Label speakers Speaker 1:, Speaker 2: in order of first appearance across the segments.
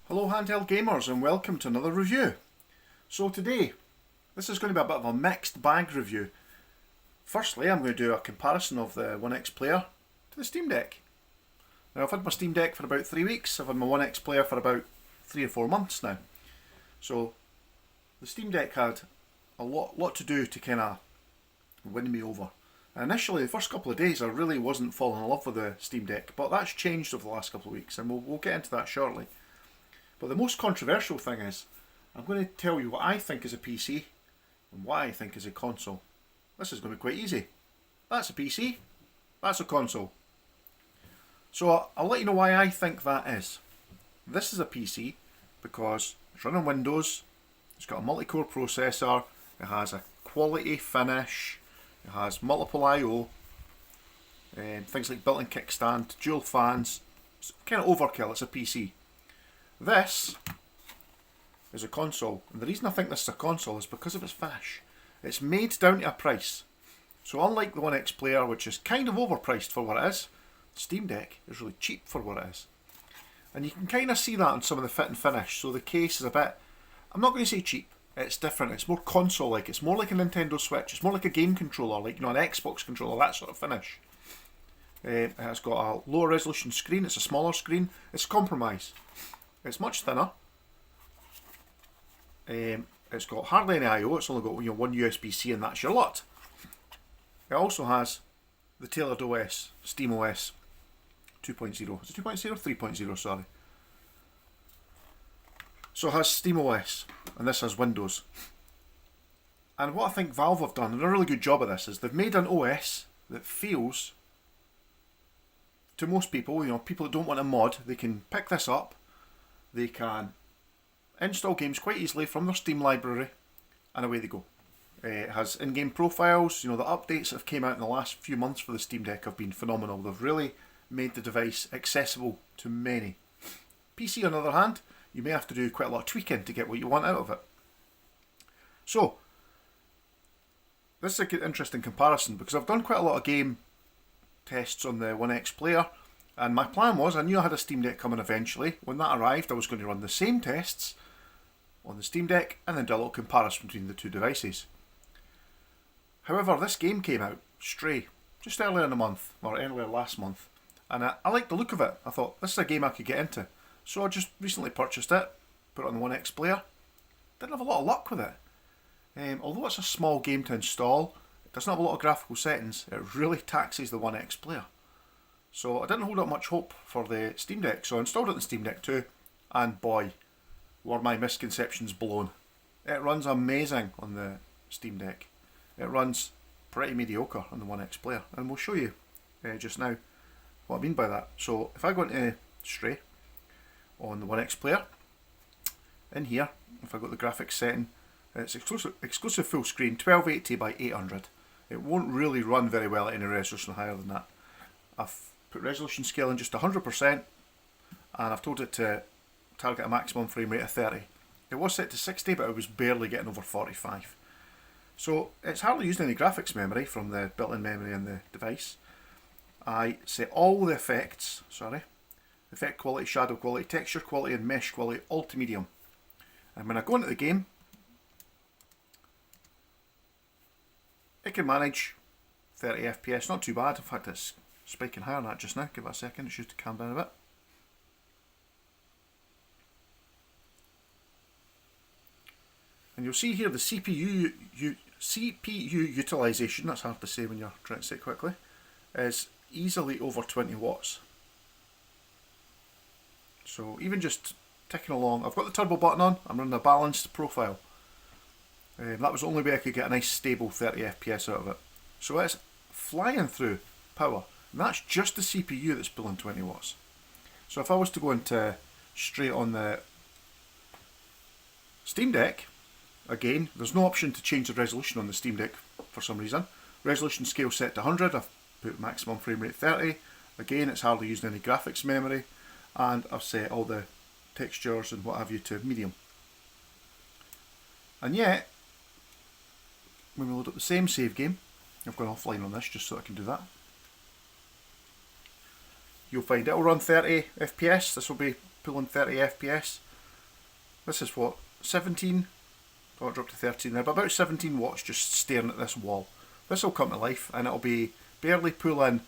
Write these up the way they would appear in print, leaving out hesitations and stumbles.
Speaker 1: Hello handheld gamers and welcome to another review. So today, this is going to be a bit of a mixed bag review. Firstly, I'm going to do a comparison of the OneXPlayer to the Steam Deck. Now I've had my Steam Deck for about 3 weeks, I've had my OneXPlayer for about 3 or 4 months now. So the Steam Deck had a lot to do to kind of win me over. And initially, the first couple of days I really wasn't falling in love with the Steam Deck, but that's changed over the last couple of weeks and we'll get into that shortly. But the most controversial thing is, I'm going to tell you what I think is a PC and what I think is a console. This is going to be quite easy. That's a PC, that's a console. So I'll let you know why I think that is. This is a PC because it's running Windows, it's got a multi-core processor, it has a quality finish, it has multiple I/O, things like built-in kickstand, dual fans. It's kind of overkill, it's a PC. This is a console, and the reason I think this is a console is because of its finish. It's made down to a price. So unlike the OneXPlayer, which is kind of overpriced for what it is, the Steam Deck is really cheap for what it is. And you can kind of see that on some of the fit and finish. So the case is a bit, I'm not going to say cheap, it's different, it's more console-like, it's more like a Nintendo Switch, it's more like a game controller, like an Xbox controller, that sort of finish. It has got a lower resolution screen, it's a smaller screen, it's a compromise. It's much thinner. It's got hardly any I/O. It's only got one USB-C, and that's your lot. It also has the tailored OS, SteamOS 2.0. Is it 2.0? 3.0, sorry. So it has SteamOS, and this has Windows. And what I think Valve have done, and a really good job of this, is they've made an OS that feels, to most people, people that don't want a mod, they can pick this up. They can install games quite easily from their Steam library, and away they go. It has in-game profiles. The updates that have came out in the last few months for the Steam Deck have been phenomenal. They've really made the device accessible to many. PC, on the other hand, you may have to do quite a lot of tweaking to get what you want out of it. So, this is an interesting comparison because I've done quite a lot of game tests on the OneXPlayer. And my plan was, I knew I had a Steam Deck coming eventually. When that arrived, I was going to run the same tests on the Steam Deck and then do a little comparison between the two devices. However, this game came out, Stray, just earlier in the month, or earlier last month. And I liked the look of it. I thought, this is a game I could get into. So I just recently purchased it, put it on the OneXPlayer. Didn't have a lot of luck with it. Although it's a small game to install, it doesn't have a lot of graphical settings. It really taxes the OneXPlayer. So I didn't hold up much hope for the Steam Deck, so I installed it in the Steam Deck too, and boy, were my misconceptions blown. It runs amazing on the Steam Deck. It runs pretty mediocre on the OneXPlayer, and we'll show you just now what I mean by that. So if I go into Stray on the OneXPlayer, in here, if I go to the graphics setting, it's exclusive full screen, 1280 by 800. It won't really run very well at any resolution higher than that. I've put resolution scale in just 100%, and I've told it to target a maximum frame rate of 30. It was set to 60, but it was barely getting over 45. So it's hardly using any graphics memory from the built-in memory in the device. I set all the effects, effect quality, shadow quality, texture quality and mesh quality all to medium. And when I go into the game, it can manage 30 FPS, not too bad. In fact, it's spiking higher than that just now. Give it a second, it's just to calm down a bit. And you'll see here the CPU utilisation, that's hard to say when you're trying to say it quickly, is easily over 20 watts. So even just ticking along, I've got the turbo button on, I'm running a balanced profile. That was the only way I could get a nice stable 30 FPS out of it. So it's flying through power. And that's just the CPU that's pulling 20 watts. So if I was to go into straight on the Steam Deck, again, there's no option to change the resolution on the Steam Deck for some reason. Resolution scale set to 100, I've put maximum frame rate 30. Again, it's hardly using any graphics memory. And I've set all the textures and what have you to medium. And yet, when we load up the same save game, I've gone offline on this just so I can do that. You'll find it will run 30 FPS, this will be pulling 30 FPS. This is what, 17? Oh, it dropped to 13 there, but about 17 watts just staring at this wall. This will come to life and it'll be barely pulling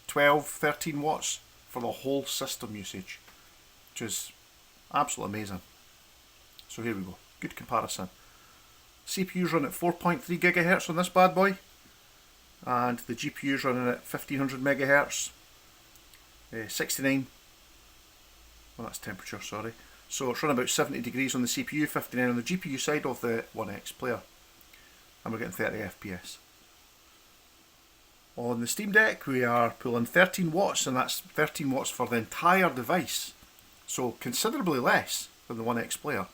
Speaker 1: 12, 13 watts for the whole system usage, which is absolutely amazing. So here we go, good comparison. CPU's running at 4.3 gigahertz on this bad boy, and the GPU's running at 1500 megahertz, 69, well that's temperature, sorry. So it's running about 70 degrees on the CPU, 59 on the GPU side of the OneXPlayer, and we're getting 30 FPS. On the SteamDeck we are pulling 13 watts, and that's 13 watts for the entire device, so considerably less than the OneXPlayer.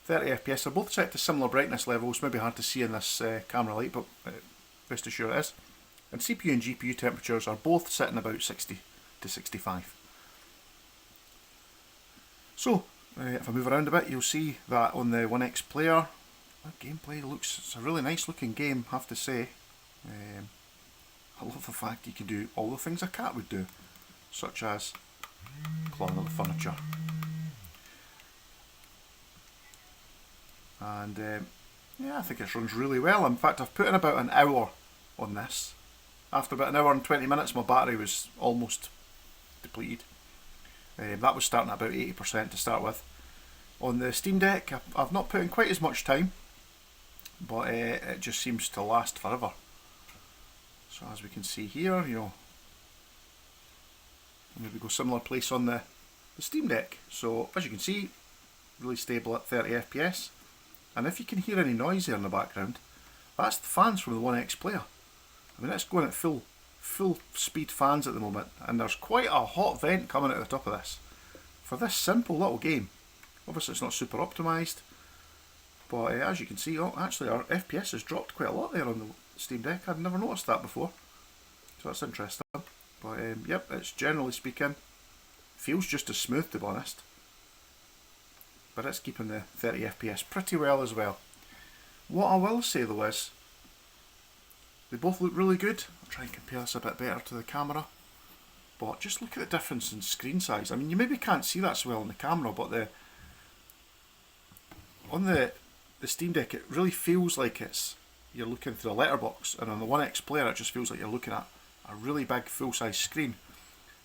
Speaker 1: 30 FPS, they're both set to similar brightness levels, maybe hard to see in this camera light, but rest assured it is. And CPU and GPU temperatures are both sitting about 60 to 65. So, if I move around a bit, you'll see that on the OneXPlayer, that gameplay looks, it's a really nice looking game, I have to say. I love the fact you can do all the things a cat would do, such as clawing at the furniture. And yeah, I think it runs really well. In fact, I've put in about an hour on this. After about an hour and 20 minutes, my battery was almost depleted. That was starting at about 80% to start with. On the SteamDeck, I've not put in quite as much time, but it just seems to last forever. So as we can see here, you know, maybe go similar place on the SteamDeck. So as you can see, really stable at 30 FPS. And if you can hear any noise there in the background, that's the fans from the OneXPlayer. I mean, it's going at full speed fans at the moment, and there's quite a hot vent coming out of the top of this. For this simple little game, obviously it's not super optimised, but as you can see, oh, actually our FPS has dropped quite a lot there on the SteamDeck. I'd never noticed that before, so that's interesting. But yep, it's generally speaking, feels just as smooth, to be honest. But it's keeping the 30 FPS pretty well as well. What I will say though is, they both look really good. I'll try and compare this a bit better to the camera. But just look at the difference in screen size. I mean, you maybe can't see that so well in the camera, but on the SteamDeck it really feels like you're looking through a letterbox, and on the OneXPlayer it just feels like you're looking at a really big full-size screen.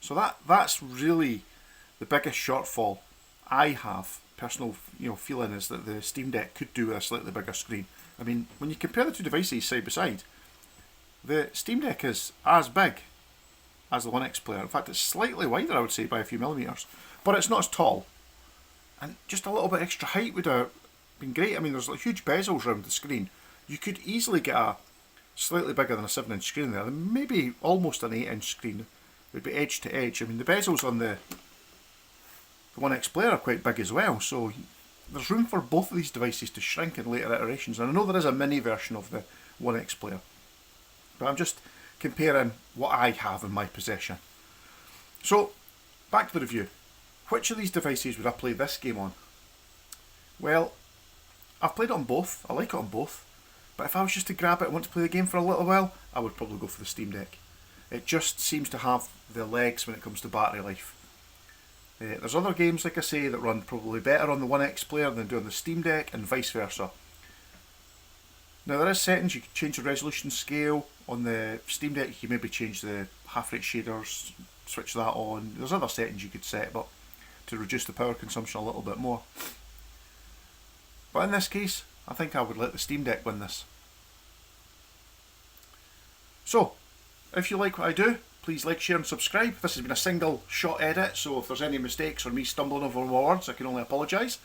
Speaker 1: So that's really the biggest shortfall I have. Personal feeling is that the SteamDeck could do with a slightly bigger screen. I mean, when you compare the two devices side by side, the SteamDeck is as big as the OneXPlayer. In fact, it's slightly wider, I would say, by a few millimetres, but it's not as tall. And just a little bit extra height would have been great. I mean, there's like huge bezels around the screen. You could easily get a slightly bigger than a 7-inch screen there, and maybe almost an 8-inch screen. It would be edge to edge. I mean, the bezels on the OneXPlayer are quite big as well, so there's room for both of these devices to shrink in later iterations. And I know there is a mini version of the OneXPlayer, but I'm just comparing what I have in my possession. So, back to the review. Which of these devices would I play this game on? Well, I've played it on both, I like it on both, but if I was just to grab it and want to play the game for a little while, I would probably go for the SteamDeck. It just seems to have the legs when it comes to battery life. There's other games, like I say, that run probably better on the OneXPlayer than do on the SteamDeck, and vice versa. Now there is settings, you can change the resolution scale. On the SteamDeck you can maybe change the half rate shaders, switch that on. There's other settings you could set, but to reduce the power consumption a little bit more. But in this case, I think I would let the SteamDeck win this. So, if you like what I do, please like, share and subscribe. This has been a single shot edit, so if there's any mistakes or me stumbling over my words, I can only apologise.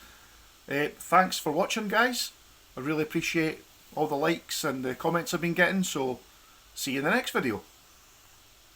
Speaker 1: Thanks for watching, guys. I really appreciate all the likes and the comments I've been getting, so see you in the next video.